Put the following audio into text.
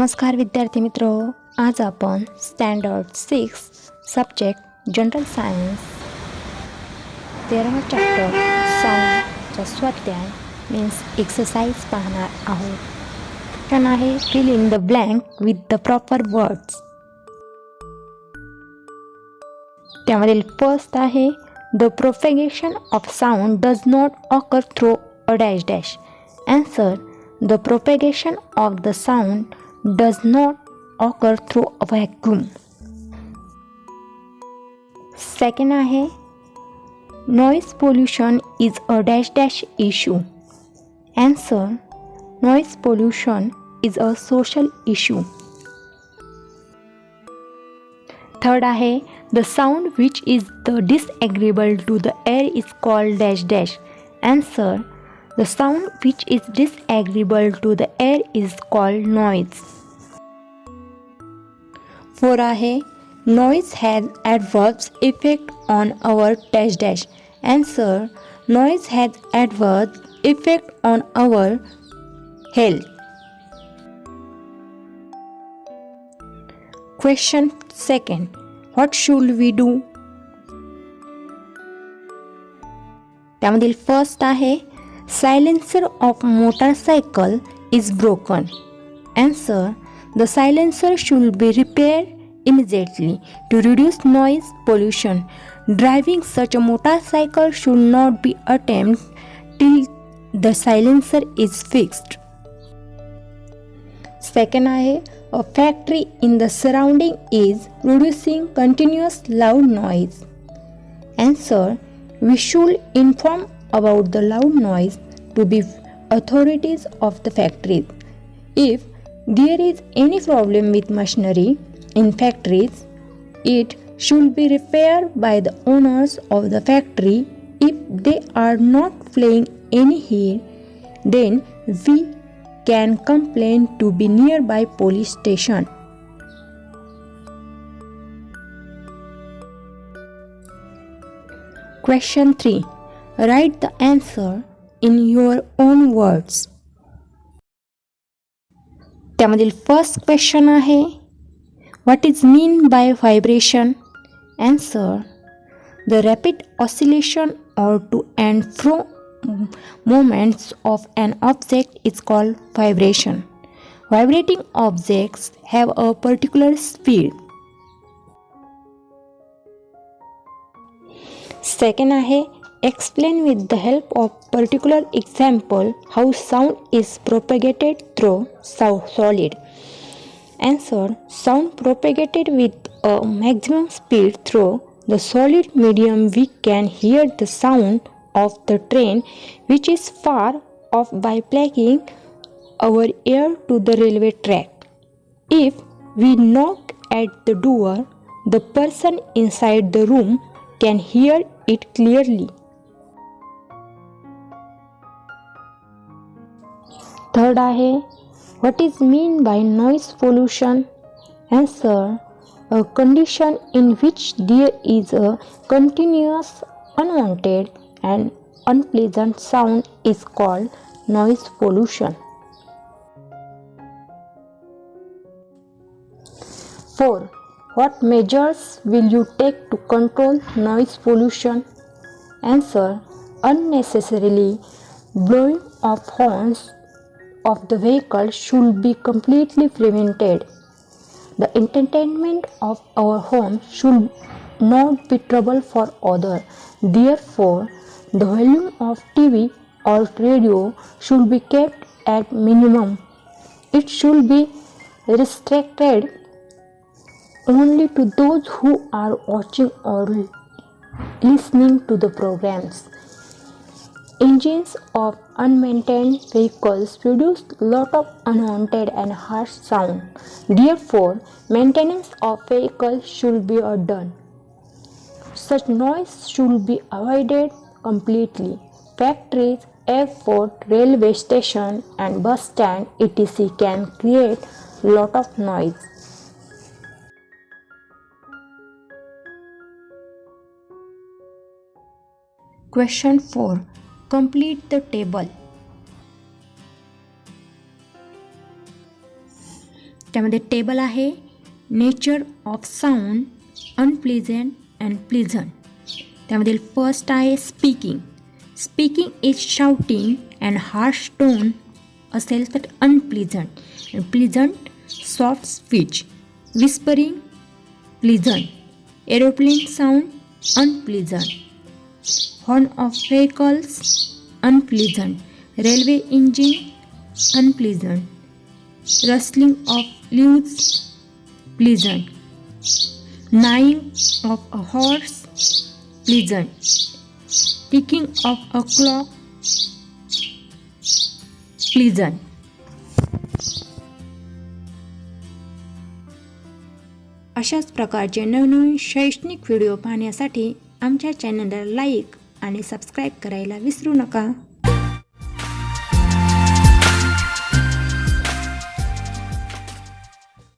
नमस्कार विद्यार्थी मित्र, आज आपण स्टँडर्ड 6 सब्जेक्ट जनरल सायन्स 13वा चॅप्टर साऊंडचा स्वाध्याय मीन्स एक्सरसाइज पाहणार आहोत. क्वेश्चन आहे fill in the blank with the proper words. त्यामधील फर्स्ट आहे the propagation of sound does not occur through a dash dash. Answer the propagation of the sound does not occur through a vacuum. Second आहे noise pollution is a dash dash issue. Answer noise pollution is a social issue. Third आहे the sound which is the disagreeable to the air is called dash dash. Answer the sound which is disagreeable to the air is called noise. 4 आहे noise has adverse effect on our dash dash. Answer noise has adverse effect on our health. Question second, what should we do? त्यामधील first आहे silencer of motorcycle is broken. Answer the silencer should be repaired immediately to reduce noise pollution. Driving such a motorcycle should not be attempted till the silencer is fixed. Second आहे a factory in the surrounding is producing continuous loud noise. Answer we should inform about the loud noise to the authorities of the factories. If there is any problem with machinery in factories, it should be repaired by the owners of the factory. If they are not playing any heat, then we can complain to the nearby police station. Question 3. Write the answer in your own words. त्यामधील first question आहे what is mean by vibration. Answer the rapid oscillation और to and fro movements of an object is called vibration. Vibrating objects have a particular speed. Second आहे explain with the help of particular example how sound is propagated through solid. Answer sound propagated with a maximum speed through the solid medium. We can hear the sound of the train which is far off by plugging our ear to the railway track. If we knock at the door, the person inside the room can hear it clearly. Third आहे what is mean by noise pollution. Answer a condition in which there is a continuous unwanted and unpleasant sound is called noise pollution. 4. What measures will you take to control noise pollution? Answer unnecessarily blowing of horns of the vehicle should be completely prevented. The entertainment of our home should not be trouble for others. Therefore, the volume of TV or radio should be kept at minimum. It should be restricted only to those who are watching or listening to the programs. Engines of unmaintained vehicles produce lot of unwanted and harsh sound. Therefore, maintenance of vehicles should be done. Such noise should be avoided completely. Factories, airport, railway station and bus stand etc. can create lot of noise. Question 4. Complete the table. त्याच्यामध्ये table आहे. Nature of sound unpleasant and pleasant. त्यामधील first आहे speaking. Speaking is shouting and harsh tone असेल तर unpleasant. Pleasant soft speech. Whispering pleasant. Aeroplane sound unpleasant. Horn of vehicles unpleasant. Railway engine unpleasant. Rustling of leaves pleasant. neighing of a horse pleasant. ticking of a clock pleasant. अशाच प्रकारचे नवनवीन शैक्षणिक video पाहण्यासाठी आमच्या चॅनलला like आणि subscribe करायला विसरू नका.